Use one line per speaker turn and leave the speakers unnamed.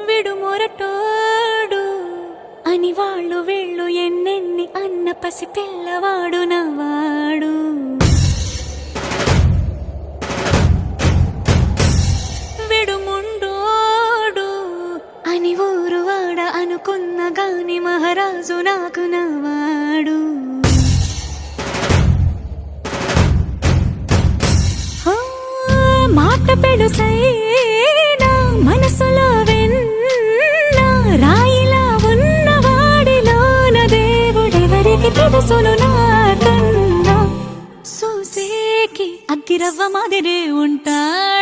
విడు మొరటోడు అని వాళ్ళు వీళ్ళు ఎన్నెన్ని అన్న పసి పిల్లవాడు నవ్వాడు. విడు ముండోడు అని ఊరు వాడ అనుకున్న గాని మహారాజు నాకు నవ్వాడు. మాట పెడుసైనా మనసులో వెన్న రాయిలా ఉన్నవాడిలోన దేవుడెవరికి తెలుసును నాకన్నా. సూసేకి అగ్గిరవ్వ మాదిరే ఉంటాడు.